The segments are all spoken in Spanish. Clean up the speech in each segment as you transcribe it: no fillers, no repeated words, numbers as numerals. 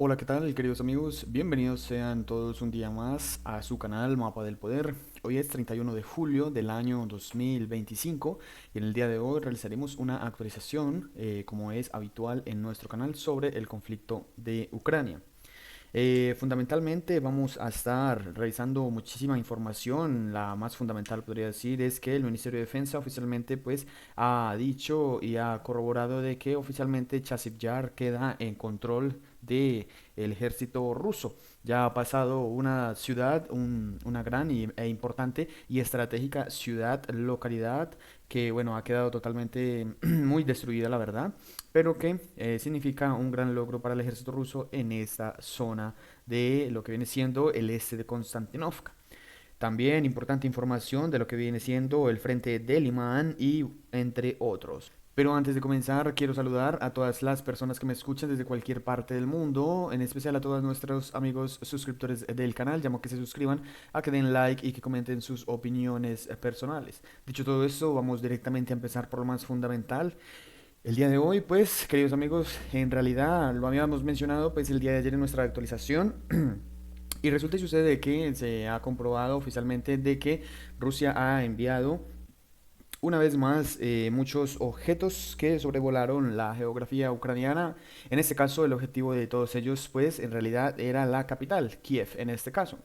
Hola, ¿qué tal, queridos amigos? Bienvenidos sean todos un día más a su canal Mapa del Poder. Hoy es 31 de julio del año 2025 y en el día de hoy realizaremos una actualización, como es habitual en nuestro canal, sobre el conflicto de Ucrania. Fundamentalmente vamos a estar revisando muchísima información. La más fundamental podría decir es que el Ministerio de Defensa oficialmente pues ha dicho y ha corroborado de que oficialmente Chasiv Yar queda en control del ejército ruso. Ya ha pasado una ciudad, una gran e importante y estratégica ciudad, localidad que bueno, ha quedado totalmente muy destruida la verdad, pero que significa un gran logro para el ejército ruso en esta zona de lo que viene siendo el este de Konstantinovka. También importante información de lo que viene siendo el frente de Liman y entre otros. Pero antes de comenzar, quiero saludar a todas las personas que me escuchan desde cualquier parte del mundo, en especial a todos nuestros amigos suscriptores del canal. Llamo a que se suscriban, a que den like y que comenten sus opiniones personales. Dicho todo esto, vamos directamente a empezar por lo más fundamental. El día de hoy, pues, queridos amigos, en realidad lo habíamos mencionado, pues, el día de ayer en nuestra actualización. Y resulta y sucede que se ha comprobado oficialmente de que Rusia ha enviado una vez más muchos objetos que sobrevolaron la geografía ucraniana. En este caso, el objetivo de todos ellos, pues, en realidad era la capital, Kiev, en este caso.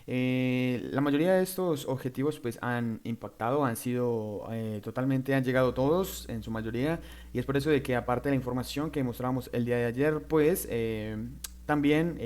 La mayoría de estos objetivos pues han impactado, han sido totalmente, han llegado todos en su mayoría y es por eso de que aparte de la información que mostramos el día de ayer pues también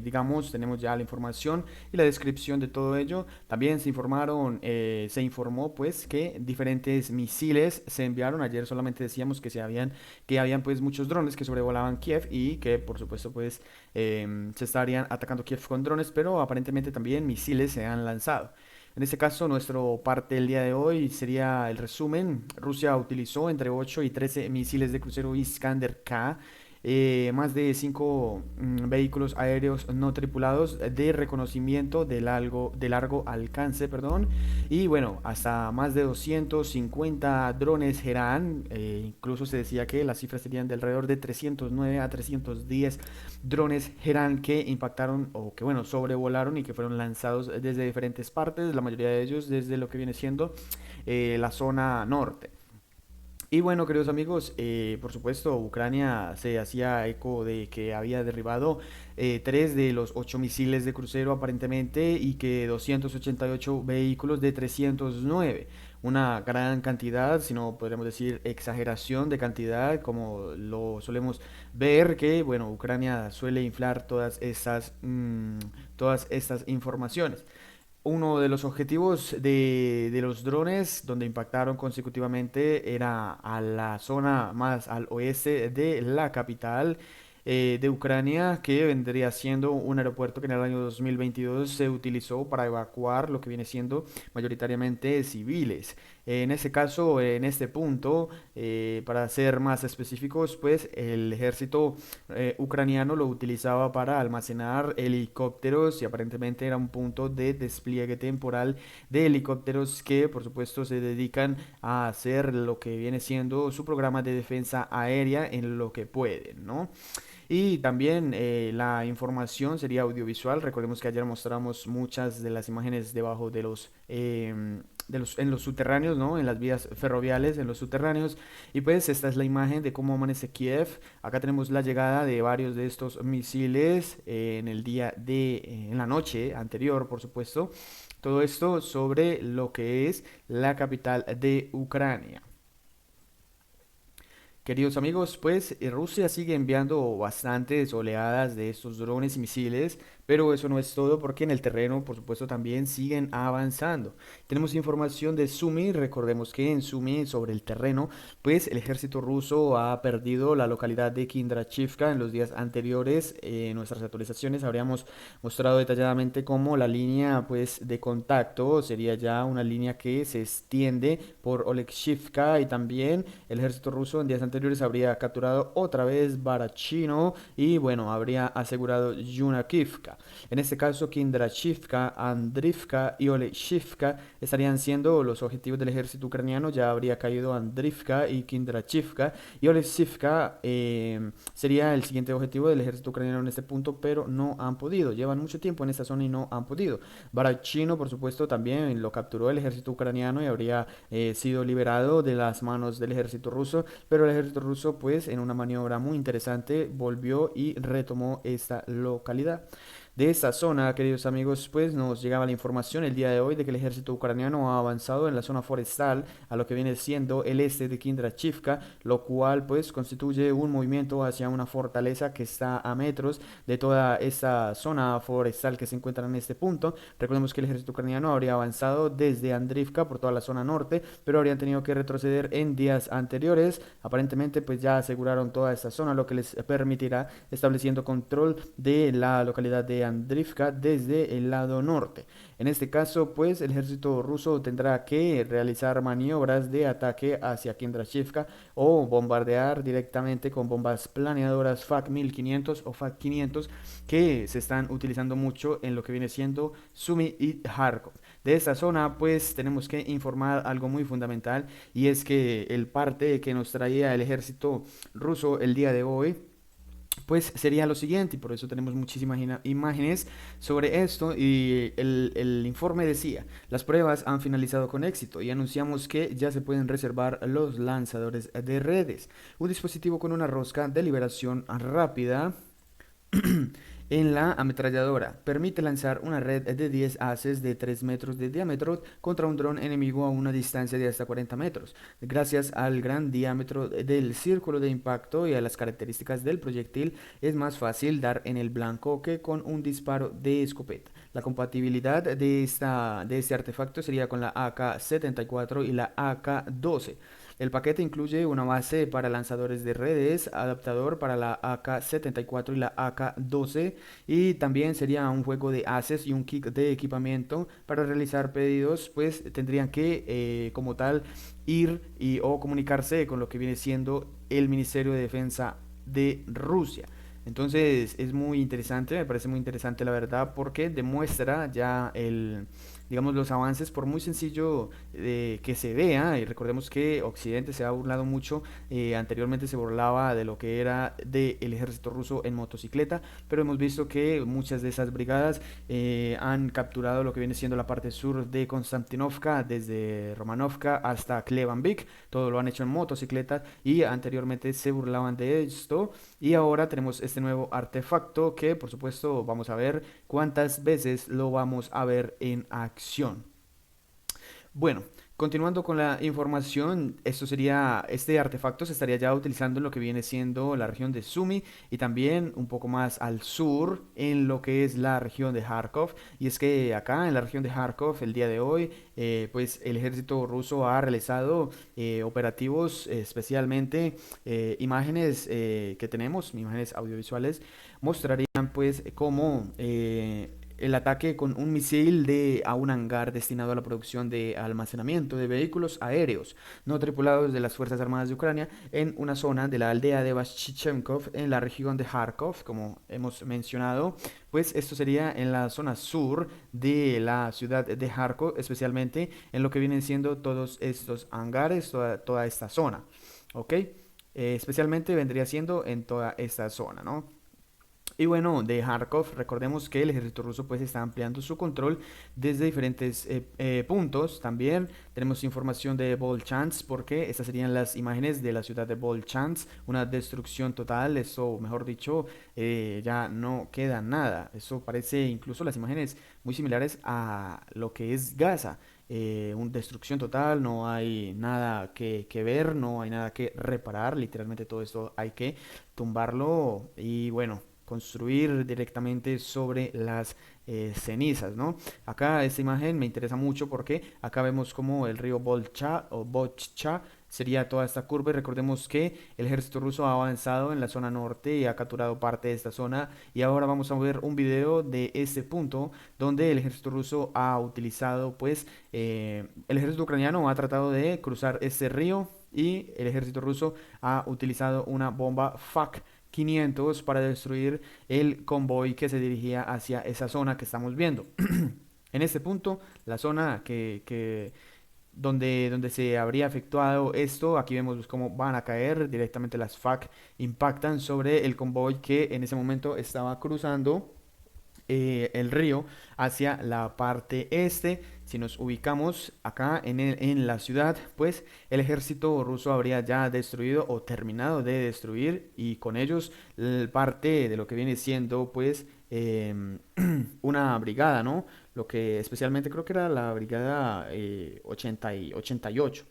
digamos tenemos ya la información y la descripción de todo ello. También se informó pues que diferentes misiles se enviaron. Ayer solamente decíamos que habían pues muchos drones que sobrevolaban Kiev y que por supuesto pues se estarían atacando Kiev con drones, pero aparentemente también misiles se han lanzado. En este caso, nuestro parte del día de hoy sería el resumen. Rusia utilizó entre 8 y 13 misiles de crucero Iskander K, más de 5 vehículos aéreos no tripulados de reconocimiento de largo alcance, perdón, y bueno, hasta más de 250 drones Geran, incluso se decía que las cifras serían de alrededor de 309 a 310 drones Geran que impactaron o que bueno, sobrevolaron y que fueron lanzados desde diferentes partes, la mayoría de ellos desde lo que viene siendo la zona norte. Y bueno, queridos amigos, por supuesto, Ucrania se hacía eco de que había derribado tres de los ocho misiles de crucero aparentemente y que 288 vehículos de 309. Una gran cantidad, si no podríamos decir exageración de cantidad, como lo solemos ver, que bueno, Ucrania suele inflar todas estas informaciones. Uno de los objetivos de los drones, donde impactaron consecutivamente, era a la zona más al oeste de la capital de Ucrania, que vendría siendo un aeropuerto que en el año 2022 se utilizó para evacuar lo que viene siendo mayoritariamente civiles. En este caso, en este punto, para ser más específicos, pues el ejército ucraniano lo utilizaba para almacenar helicópteros y aparentemente era un punto de despliegue temporal de helicópteros que por supuesto se dedican a hacer lo que viene siendo su programa de defensa aérea en lo que pueden, ¿no? Y también la información sería audiovisual. Recordemos que ayer mostramos muchas de las imágenes debajo en los subterráneos, ¿no? En las vías ferroviarias, en los subterráneos. Y pues esta es la imagen de cómo amanece Kiev. Acá tenemos la llegada de varios de estos misiles en la noche anterior, por supuesto. Todo esto sobre lo que es la capital de Ucrania. Queridos amigos, pues Rusia sigue enviando bastantes oleadas de estos drones y misiles, pero eso no es todo porque en el terreno, por supuesto, también siguen avanzando. Tenemos información de Sumi, recordemos que en Sumi, sobre el terreno, pues el ejército ruso ha perdido la localidad de Kindrachivka en los días anteriores. En nuestras actualizaciones habríamos mostrado detalladamente cómo la línea pues de contacto sería ya una línea que se extiende por Olekshivka y también el ejército ruso en días anteriores habría capturado otra vez Barachino y bueno, habría asegurado Yunakivka. Kindrachivka. En este caso, Kindrachivka, Andrivka y Oleshivka estarían siendo los objetivos del ejército ucraniano. Ya habría caído Andrivka y Kindrachivka, y Oleshivka sería el siguiente objetivo del ejército ucraniano en este punto, pero no han podido. Llevan mucho tiempo en esta zona y no han podido. Barachino, por supuesto, también lo capturó el ejército ucraniano y habría sido liberado de las manos del ejército ruso, pero el ejército ruso, pues, en una maniobra muy interesante, volvió y retomó esta localidad. De esta zona, queridos amigos, pues nos llegaba la información el día de hoy de que el ejército ucraniano ha avanzado en la zona forestal a lo que viene siendo el este de Kindrachivka, lo cual pues constituye un movimiento hacia una fortaleza que está a metros de toda esa zona forestal que se encuentra en este punto. Recordemos que el ejército ucraniano habría avanzado desde Andrivka por toda la zona norte, pero habrían tenido que retroceder en días anteriores. Aparentemente pues ya aseguraron toda esta zona, lo que les permitirá estableciendo control de la localidad de Andrivka desde el lado norte. En este caso, pues el ejército ruso tendrá que realizar maniobras de ataque hacia Kindrachivka o bombardear directamente con bombas planeadoras FAK-1500 o FAK-500 que se están utilizando mucho en lo que viene siendo Sumy y Kharkov. De esta zona, pues tenemos que informar algo muy fundamental, y es que el parte que nos traía el ejército ruso el día de hoy pues sería lo siguiente, y por eso tenemos muchísimas imágenes sobre esto. Y el informe decía: las pruebas han finalizado con éxito y anunciamos que ya se pueden reservar los lanzadores de redes, un dispositivo con una rosca de liberación rápida en la ametralladora. Permite lanzar una red de 10 haces de 3 metros de diámetro contra un dron enemigo a una distancia de hasta 40 metros. Gracias al gran diámetro del círculo de impacto y a las características del proyectil, es más fácil dar en el blanco que con un disparo de escopeta. La compatibilidad de este artefacto sería con la AK-74 y la AK-12. El paquete incluye una base para lanzadores de redes, adaptador para la AK-74 y la AK-12, y también sería un juego de haces y un kit de equipamiento. Para realizar pedidos, pues tendrían que, como tal, ir o comunicarse con lo que viene siendo el Ministerio de Defensa de Rusia. Entonces es muy interesante, me parece muy interesante la verdad, porque demuestra ya digamos, los avances, por muy sencillo que se vea. Y recordemos que Occidente se ha burlado mucho, anteriormente se burlaba de lo que era del ejército ruso en motocicleta, pero hemos visto que muchas de esas brigadas han capturado lo que viene siendo la parte sur de Konstantinovka, desde Romanovka hasta Klebanvik. Todo lo han hecho en motocicletas, y anteriormente se burlaban de esto, y ahora tenemos este nuevo artefacto que por supuesto vamos a ver cuántas veces lo vamos a ver en acción. Bueno, continuando con la información, este artefacto se estaría ya utilizando en lo que viene siendo la región de Sumy, y también un poco más al sur en lo que es la región de Kharkov. Y es que acá en la región de Kharkov el día de hoy, pues el ejército ruso ha realizado operativos, especialmente imágenes que tenemos, imágenes audiovisuales, mostrarían pues cómo el ataque con un misil a un hangar destinado a la producción de almacenamiento de vehículos aéreos no tripulados de las Fuerzas Armadas de Ucrania en una zona de la aldea de Vashchchenkov en la región de Kharkov, como hemos mencionado. Pues esto sería en la zona sur de la ciudad de Kharkov, especialmente en lo que vienen siendo todos estos hangares, toda esta zona, ¿ok? Especialmente vendría siendo en toda esta zona, ¿no? Y bueno, de Kharkov, recordemos que el ejército ruso pues está ampliando su control desde diferentes puntos. También tenemos información de Volchansk, porque estas serían las imágenes de la ciudad de Volchansk, una destrucción total. Eso, mejor dicho, ya no queda nada. Eso parece incluso las imágenes muy similares a lo que es Gaza. Una destrucción total, no hay nada que ver, no hay nada que reparar. Literalmente todo esto hay que tumbarlo y bueno, construir directamente sobre las cenizas, ¿no? Acá esta imagen me interesa mucho porque acá vemos como el río Volcha o Bochcha sería toda esta curva, y recordemos que el ejército ruso ha avanzado en la zona norte y ha capturado parte de esta zona. Y ahora vamos a ver un video de este punto donde el ejército ruso ha utilizado, pues, el ejército ucraniano ha tratado de cruzar este río, y el ejército ruso ha utilizado una bomba FAK 500 para destruir el convoy que se dirigía hacia esa zona que estamos viendo. En este punto, la zona donde se habría efectuado esto, aquí vemos cómo van a caer directamente las FARC, impactan sobre el convoy que en ese momento estaba cruzando el río hacia la parte este. Si nos ubicamos acá en la ciudad, pues el ejército ruso habría ya destruido o terminado de destruir, y con ellos parte de lo que viene siendo pues una brigada, ¿no? Lo que especialmente creo que era la brigada 88.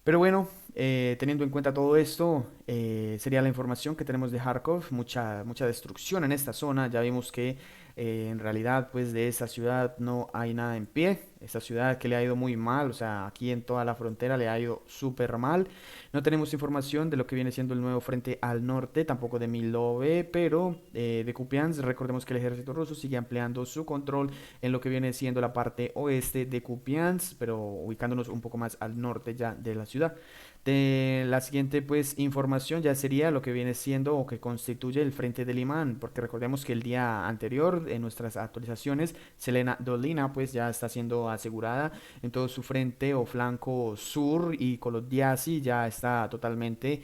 Pero bueno, teniendo en cuenta todo esto, sería la información que tenemos de Kharkov. Mucha destrucción en esta zona. Ya vimos que en realidad pues de esta ciudad no hay nada en pie. Esta ciudad que le ha ido muy mal, o sea, aquí en toda la frontera le ha ido súper mal. No tenemos información de lo que viene siendo el nuevo frente al norte, tampoco de Milove, pero de Kupiansk. Recordemos que el ejército ruso sigue ampliando su control en lo que viene siendo la parte oeste de Kupiansk, pero ubicándonos un poco más al norte ya de la ciudad. De la siguiente pues información ya sería lo que viene siendo o que constituye el frente de Limán, porque recordemos que el día anterior en nuestras actualizaciones Selena Dolina pues ya está siendo asegurada en todo su frente o flanco sur, y Kolodiasi ya está totalmente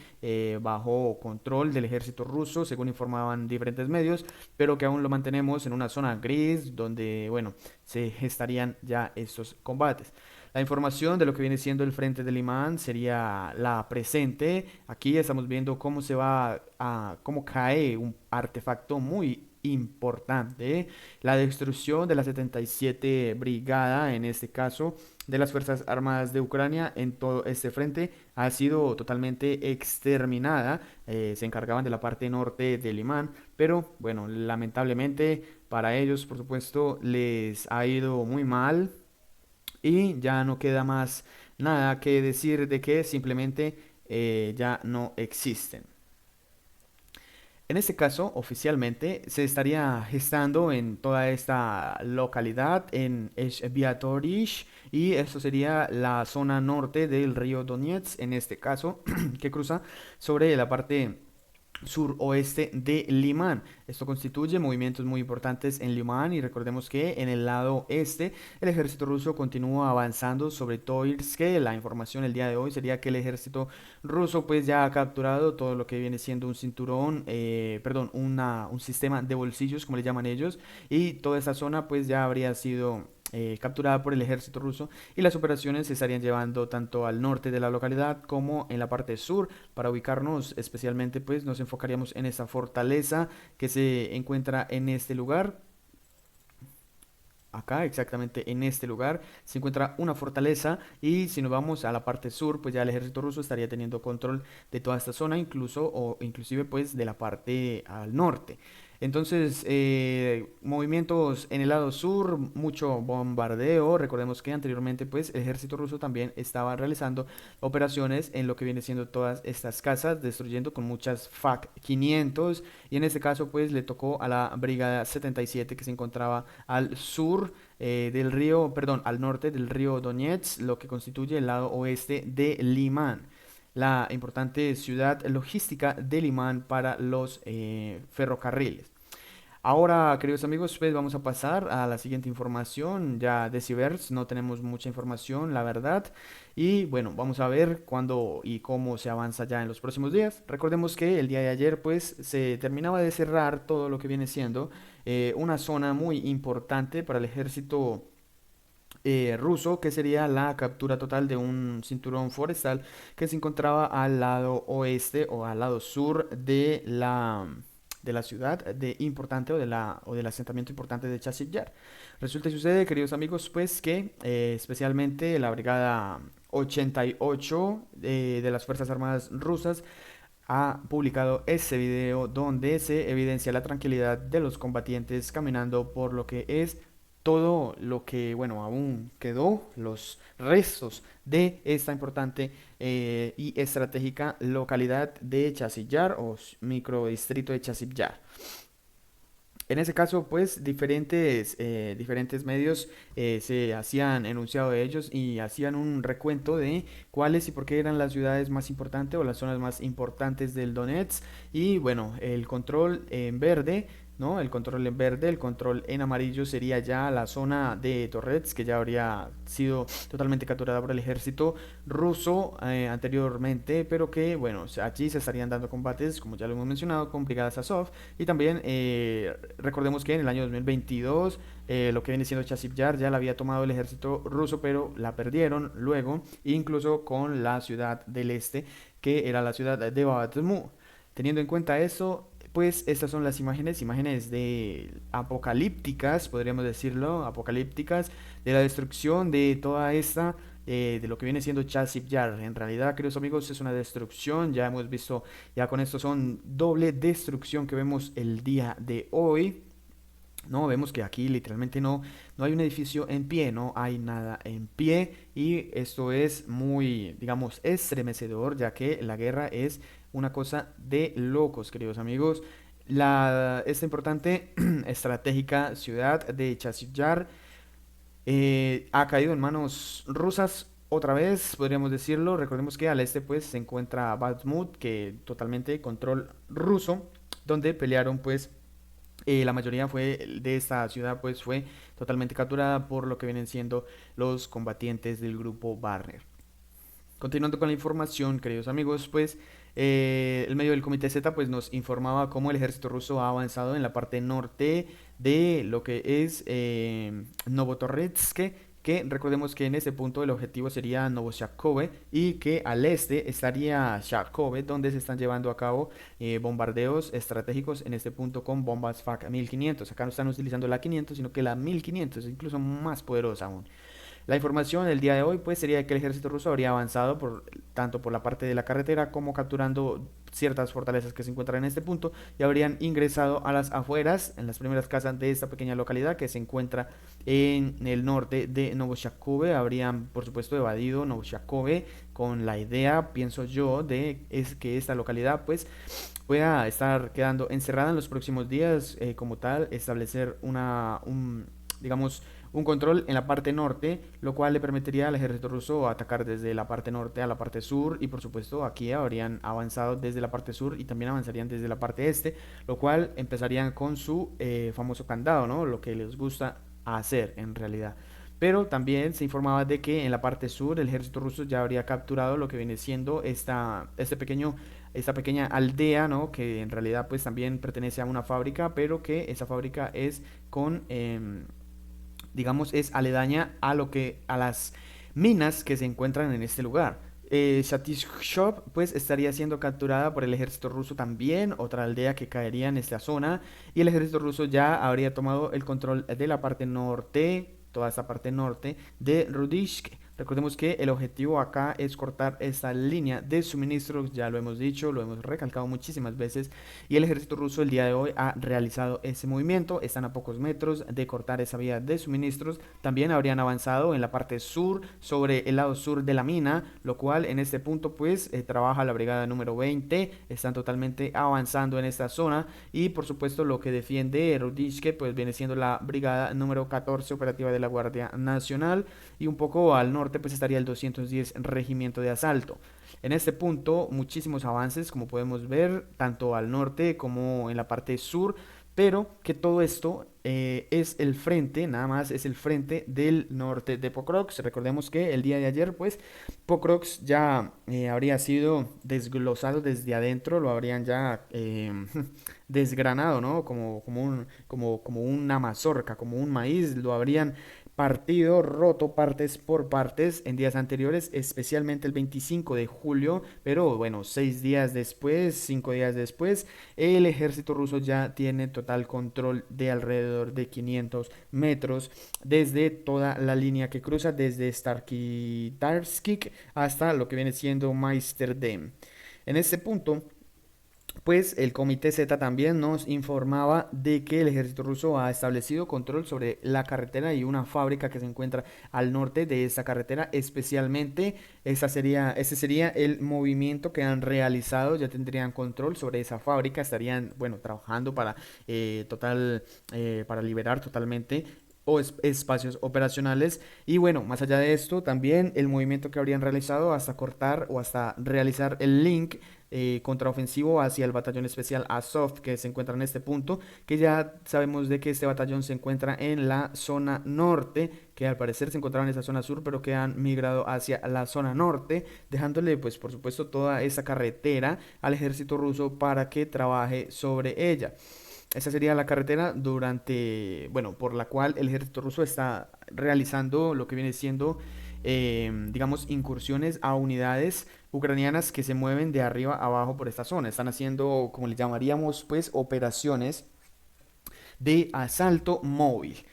bajo control del ejército ruso, según informaban diferentes medios, pero que aún lo mantenemos en una zona gris donde, bueno, se estarían ya estos combates. La información de lo que viene siendo el frente del imán sería la presente. Aquí estamos viendo cómo cómo cae un artefacto muy importante. La destrucción de la 77 Brigada, en este caso, de las Fuerzas Armadas de Ucrania en todo este frente ha sido totalmente exterminada. Se encargaban de la parte norte del imán, pero bueno, lamentablemente para ellos, por supuesto, les ha ido muy mal y ya no queda más nada que decir de que simplemente ya no existen. En este caso, oficialmente, se estaría gestando en toda esta localidad, en Esviatorish, y esto sería la zona norte del río Donetsk, en este caso, que cruza sobre la parte suroeste de Limán. Esto constituye movimientos muy importantes en Limán, y recordemos que en el lado este el ejército ruso continúa avanzando sobre Toirsk. La información el día de hoy sería que el ejército ruso pues ya ha capturado todo lo que viene siendo un cinturón, perdón, un sistema de bolsillos como le llaman ellos, y toda esa zona pues ya habría sido capturada por el ejército ruso, y las operaciones se estarían llevando tanto al norte de la localidad como en la parte sur. Para ubicarnos especialmente pues nos enfocaríamos en esta fortaleza que se encuentra en este lugar. Acá, exactamente en este lugar, se encuentra una fortaleza, y si nos vamos a la parte sur, pues ya el ejército ruso estaría teniendo control de toda esta zona, incluso o inclusive pues de la parte al norte. Entonces, movimientos en el lado sur, mucho bombardeo. Recordemos que anteriormente pues el ejército ruso también estaba realizando operaciones en lo que viene siendo todas estas casas, destruyendo con muchas FAK 500, y en este caso pues le tocó a la brigada 77 que se encontraba al sur del río, perdón, al norte del río Donetsk, lo que constituye el lado oeste de Limán, la importante ciudad logística de Limán para los ferrocarriles. Ahora, queridos amigos, pues vamos a pasar a la siguiente información. Ya de Cibers no tenemos mucha información, la verdad. Y bueno, vamos a ver cuándo y cómo se avanza ya en los próximos días. Recordemos que el día de ayer, pues, se terminaba de cerrar todo lo que viene siendo una zona muy importante para el ejército ruso, que sería la captura total de un cinturón forestal que se encontraba al lado oeste o al lado sur de la ciudad de importante o del asentamiento importante de Chasiv Yar. Resulta y sucede, queridos amigos, pues que especialmente la brigada 88 de las Fuerzas Armadas rusas ha publicado ese video donde se evidencia la tranquilidad de los combatientes caminando por lo que es todo lo que, bueno, aún quedó, los restos de esta importante y estratégica localidad de Chasiv Yar o microdistrito de Chasiv Yar. En ese caso, pues diferentes medios se hacían enunciado de ellos y hacían un recuento de cuáles y por qué eran las ciudades más importantes o las zonas más importantes del Donetsk. Y bueno, el control en verde, ¿no? El control en verde, el control en amarillo sería ya la zona de Torrets, que ya habría sido totalmente capturada por el ejército ruso anteriormente, pero que, bueno, allí se estarían dando combates, como ya lo hemos mencionado, con brigadas Azov. Y también recordemos que en el año 2022 lo que viene siendo Chasiv Yar ya la había tomado el ejército ruso, pero la perdieron luego, incluso con la ciudad del este, que era la ciudad de Bakhmut. Teniendo en cuenta eso, pues estas son las imágenes, imágenes de apocalípticas, podríamos decirlo, apocalípticas, de la destrucción de toda esta, de lo que viene siendo Chasiv Yar. En realidad, queridos amigos, es una destrucción, ya hemos visto, ya con esto son doble destrucción que vemos el día de hoy. No, vemos que aquí literalmente no hay un edificio en pie, no hay nada en pie y esto es muy, digamos, estremecedor ya que la guerra es una cosa de locos, queridos amigos. Esta importante estratégica ciudad de Chasiv ha caído en manos rusas otra vez, podríamos decirlo. Recordemos que al este pues se encuentra Bakhmut, que totalmente control ruso, donde pelearon pues la mayoría fue de esta ciudad pues fue totalmente capturada por lo que vienen siendo los combatientes del grupo Wagner. Continuando con la información, queridos amigos, pues el medio del Comité Z pues nos informaba cómo el ejército ruso ha avanzado en la parte norte de lo que es Novotorretsk, que recordemos que en ese punto el objetivo sería Novoshakhove y que al este estaría Sharkove, donde se están llevando a cabo bombardeos estratégicos en este punto con bombas FAK 1500. Acá no están utilizando la 500, sino que la 1500 es incluso más poderosa aún. La información del día de hoy pues sería que el ejército ruso habría avanzado tanto por la parte de la carretera como capturando ciertas fortalezas que se encuentran en este punto y habrían ingresado a las afueras, en las primeras casas de esta pequeña localidad que se encuentra en el norte de Novoshakove. Habrían por supuesto evadido Novoshakove con la idea, pienso yo, de es que esta localidad pues pueda estar quedando encerrada en los próximos días, como tal, establecer digamos, un control en la parte norte, lo cual le permitiría al ejército ruso atacar desde la parte norte a la parte sur y por supuesto aquí habrían avanzado desde la parte sur y también avanzarían desde la parte este, lo cual empezarían con su famoso candado, ¿no? Lo que les gusta hacer en realidad. Pero también se informaba de que en la parte sur el ejército ruso ya habría capturado lo que viene siendo esta pequeña aldea, ¿no? Que en realidad pues también pertenece a una fábrica, pero que esa fábrica es digamos, es aledaña a las minas que se encuentran en este lugar. Shatishov pues estaría siendo capturada por el ejército ruso también, otra aldea que caería en esta zona, y el ejército ruso ya habría tomado el control de la parte norte, toda esta parte norte de Rudishk. Recordemos que el objetivo acá es cortar esta línea de suministros, ya lo hemos dicho, lo hemos recalcado muchísimas veces, y el ejército ruso el día de hoy ha realizado ese movimiento, están a pocos metros de cortar esa vía de suministros, también habrían avanzado en la parte sur, sobre el lado sur de la mina, lo cual en este punto pues trabaja la brigada número 20, están totalmente avanzando en esta zona, y por supuesto lo que defiende Rudishke pues viene siendo la brigada número 14 operativa de la Guardia Nacional, y un poco al norte pues estaría el 210 Regimiento de Asalto. En este punto muchísimos avances como podemos ver tanto al norte como en la parte sur, pero que todo esto es el frente, nada más es el frente del norte de Pokrovsk. Recordemos que el día de ayer pues Pokrovsk ya habría sido desglosado desde adentro, lo habrían ya desgranado, ¿no? Como una mazorca, como un maíz, lo habrían partido roto partes por partes en días anteriores, especialmente el 25 de julio, pero bueno, 6 días después, 5 días después, el ejército ruso ya tiene total control de alrededor de 500 metros desde toda la línea que cruza desde Starky hasta lo que viene siendo Meisterdam. En este punto Pues el Comité Z también nos informaba de que el ejército ruso ha establecido control sobre la carretera y una fábrica que se encuentra al norte de esta carretera, especialmente ese sería el movimiento que han realizado, ya tendrían control sobre esa fábrica, estarían, bueno, trabajando para para liberar totalmente espacios operacionales. Y bueno, más allá de esto, también el movimiento que habrían realizado hasta cortar o hasta realizar el link contraofensivo hacia el batallón especial Azov que se encuentra en este punto, que ya sabemos de que este batallón se encuentra en la zona norte, que al parecer se encontraba en esa zona sur, pero que han migrado hacia la zona norte, dejándole pues por supuesto toda esa carretera al ejército ruso para que trabaje sobre ella. Esa sería la carretera bueno, por la cual el ejército ruso está realizando lo que viene siendo, digamos, incursiones a unidades ucranianas que se mueven de arriba a abajo por esta zona. Están haciendo, como le llamaríamos, pues, operaciones de asalto móvil.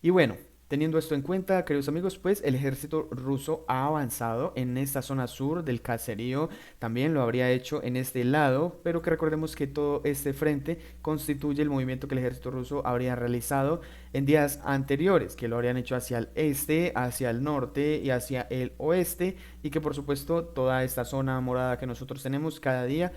Y bueno, teniendo esto en cuenta, queridos amigos, pues el ejército ruso ha avanzado en esta zona sur del caserío, también lo habría hecho en este lado, pero que recordemos que todo este frente constituye el movimiento que el ejército ruso habría realizado en días anteriores, que lo habrían hecho hacia el este, hacia el norte y hacia el oeste, y que por supuesto toda esta zona morada que nosotros tenemos cada día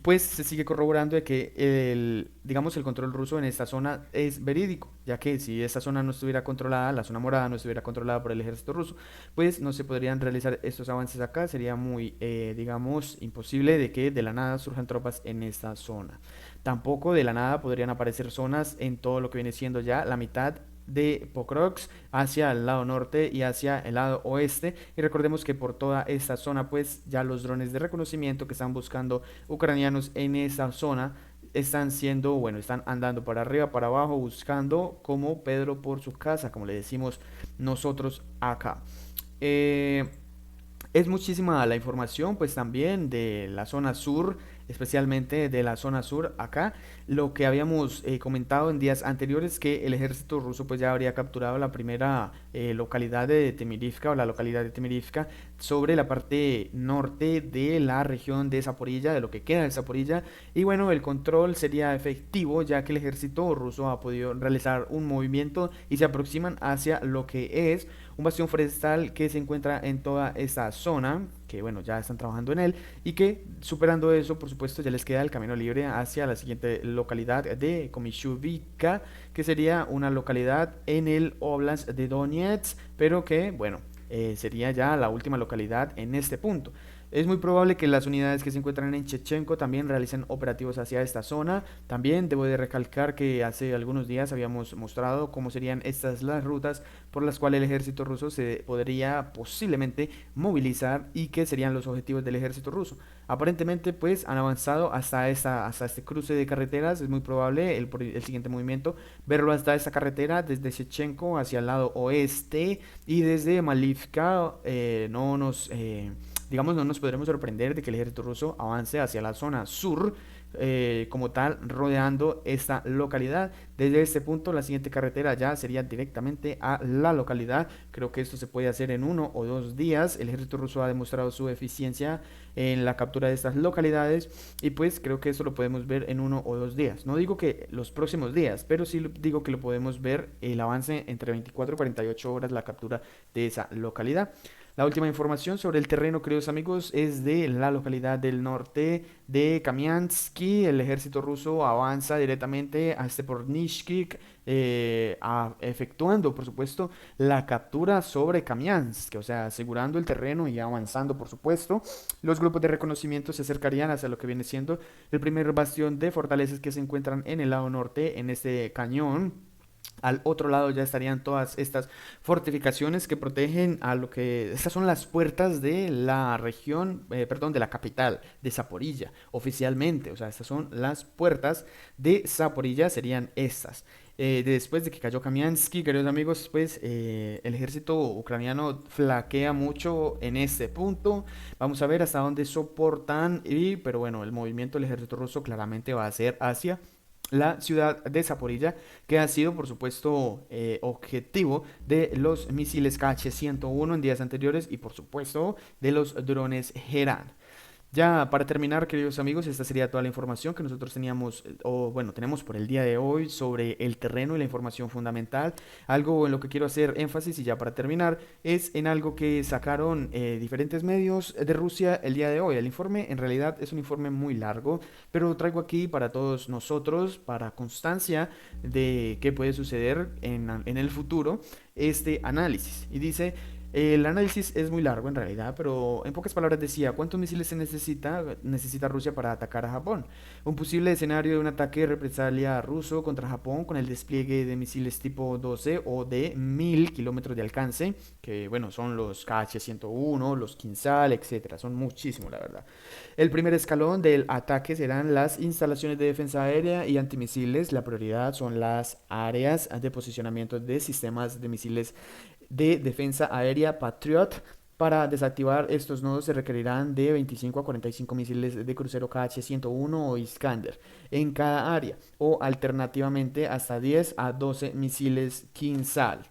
pues se sigue corroborando de que digamos, el control ruso en esta zona es verídico, ya que si esta zona no estuviera controlada, la zona morada no estuviera controlada por el ejército ruso, pues no se podrían realizar estos avances acá, sería muy, digamos, imposible de que de la nada surjan tropas en esta zona. Tampoco de la nada podrían aparecer zonas en todo lo que viene siendo ya la mitad de Pokrovsk hacia el lado norte y hacia el lado oeste, y recordemos que por toda esta zona pues ya los drones de reconocimiento que están buscando ucranianos en esa zona están siendo, bueno, están andando para arriba, para abajo, buscando como Pedro por su casa, como le decimos nosotros acá. Eh, es muchísima la información, pues también de la zona sur, especialmente de la zona sur acá. Lo que habíamos comentado en días anteriores, que el ejército ruso pues ya habría capturado la primera localidad de Temirivka, o la localidad de Temirivka, sobre la parte norte de la región de Zaporilla, de lo que queda de Zaporilla. Y bueno, el control sería efectivo, ya que el ejército ruso ha podido realizar un movimiento y se aproximan hacia lo que es un bastión forestal que se encuentra en toda esta zona, que bueno, ya están trabajando en él, y que superando eso, por supuesto, ya les queda el camino libre hacia la siguiente localidad de Komishuvka, que sería una localidad en el Oblast de Donetsk, pero que, bueno, sería ya la última localidad en este punto. Es muy probable que las unidades que se encuentran en Chechenko también realicen operativos hacia esta zona. También debo de recalcar que hace algunos días habíamos mostrado cómo serían estas las rutas por las cuales el ejército ruso se podría posiblemente movilizar y que serían los objetivos del ejército ruso. Aparentemente pues han avanzado hasta este cruce de carreteras. Es muy probable el siguiente movimiento verlo hasta esta carretera desde Shevchenko hacia el lado oeste, y desde Malivka digamos, no nos podremos sorprender de que el ejército ruso avance hacia la zona sur, como tal, rodeando esta localidad. Desde este punto, la siguiente carretera ya sería directamente a la localidad. Creo que esto se puede hacer en 1 o 2 días. El ejército ruso ha demostrado su eficiencia en la captura de estas localidades, y pues creo que esto lo podemos ver en 1 o 2 días. No digo que los próximos días, pero sí digo que lo podemos ver el avance entre 24 y 48 horas, la captura de esa localidad. La última información sobre el terreno, queridos amigos, es de la localidad del norte de Kamiansky. El ejército ruso avanza directamente a Stepornishki, efectuando, por supuesto, la captura sobre Kamiansk, o sea, asegurando el terreno y avanzando, por supuesto. Los grupos de reconocimiento se acercarían hacia lo que viene siendo el primer bastión de fortalezas que se encuentran en el lado norte, en este cañón. Al otro lado ya estarían todas estas fortificaciones que protegen a lo que... Estas son las puertas de la región, perdón, de la capital, de Zaporilla, oficialmente. O sea, estas son las puertas de Zaporilla, serían estas. Después de que cayó Kamiansky, queridos amigos, pues el ejército ucraniano flaquea mucho en este punto. Vamos a ver hasta dónde soportan, pero bueno, el movimiento del ejército ruso claramente va a ser hacia la ciudad de Zaporilla, que ha sido, por supuesto, objetivo de los misiles KH-101 en días anteriores, y, por supuesto, de los drones Geran. Ya para terminar, queridos amigos, esta sería toda la información que nosotros teníamos, o bueno, tenemos por el día de hoy sobre el terreno y la información fundamental. Algo en lo que quiero hacer énfasis, y ya para terminar, es en algo que sacaron diferentes medios de Rusia el día de hoy. El informe en realidad es un informe muy largo, pero lo traigo aquí para todos nosotros, para constancia de qué puede suceder en el futuro, este análisis. Y dice... El análisis es muy largo en realidad, pero en pocas palabras decía, ¿cuántos misiles necesita Rusia para atacar a Japón? Un posible escenario de un ataque de represalia ruso contra Japón con el despliegue de misiles tipo 12 o de 1000 kilómetros de alcance, que bueno, son los KH-101, los Kinsal, etcétera, son muchísimos la verdad. El primer escalón del ataque serán las instalaciones de defensa aérea y antimisiles. La prioridad son las áreas de posicionamiento de sistemas de misiles de defensa aérea Patriot. Para desactivar estos nodos se requerirán de 25 a 45 misiles de crucero KH-101 o Iskander en cada área, o alternativamente hasta 10 a 12 misiles Kinsal,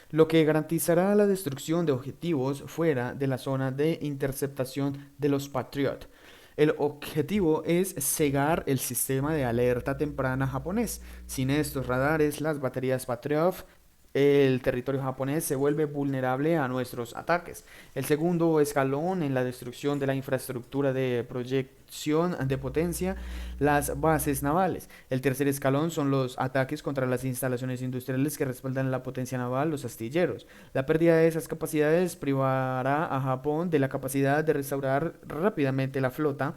lo que garantizará la destrucción de objetivos fuera de la zona de interceptación de los Patriot. El objetivo es cegar el sistema de alerta temprana japonés. Sin estos radares, las baterías Patriot, el territorio japonés se vuelve vulnerable a nuestros ataques. El segundo escalón en la destrucción de la infraestructura de proyección de potencia, las bases navales. El tercer escalón son los ataques contra las instalaciones industriales que respaldan la potencia naval, los astilleros. La pérdida de esas capacidades privará a Japón de la capacidad de restaurar rápidamente la flota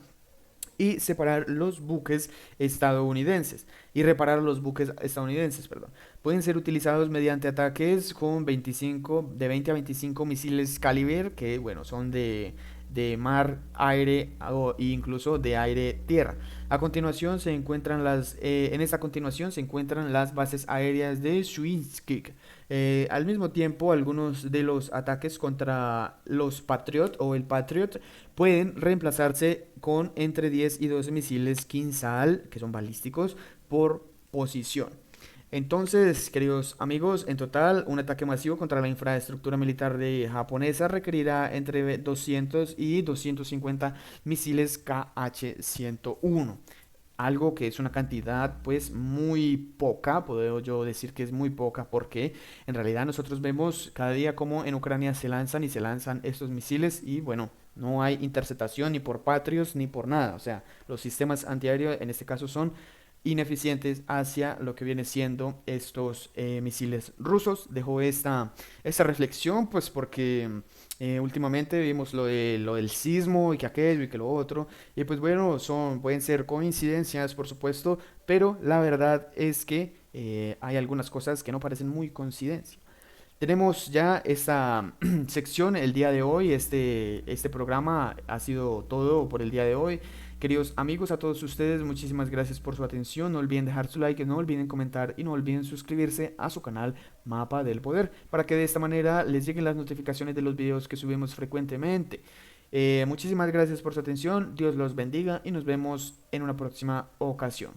y separar los buques estadounidenses y reparar los buques estadounidenses, perdón. Pueden ser utilizados mediante ataques con 25, de 20 a 25 misiles Caliber, que bueno, son de mar, aire e incluso de aire-tierra. A continuación se encuentran en esta continuación se encuentran las bases aéreas de Shuinskik. Al mismo tiempo, algunos de los ataques contra los Patriot o el Patriot pueden reemplazarse con entre 10 y 12 misiles Kinsal, que son balísticos, por posición. Entonces, queridos amigos, en total, un ataque masivo contra la infraestructura militar de japonesa requerirá entre 200 y 250 misiles KH-101. Algo que es una cantidad pues muy poca, puedo yo decir que es muy poca porque en realidad nosotros vemos cada día como en Ucrania se lanzan y se lanzan estos misiles y bueno, no hay interceptación ni por Patrios ni por nada, o sea, los sistemas antiaéreos en este caso son ineficientes hacia lo que viene siendo estos misiles rusos. Dejo esta reflexión pues porque últimamente vimos lo del sismo y que aquello y que lo otro. Y pues bueno, pueden ser coincidencias por supuesto, pero la verdad es que hay algunas cosas que no parecen muy coincidencia. Tenemos ya esta sección el día de hoy, este programa ha sido todo por el día de hoy. Queridos amigos, a todos ustedes, muchísimas gracias por su atención. No olviden dejar su like, no olviden comentar y no olviden suscribirse a su canal Mapa del Poder para que de esta manera les lleguen las notificaciones de los videos que subimos frecuentemente. Muchísimas gracias por su atención, Dios los bendiga y nos vemos en una próxima ocasión.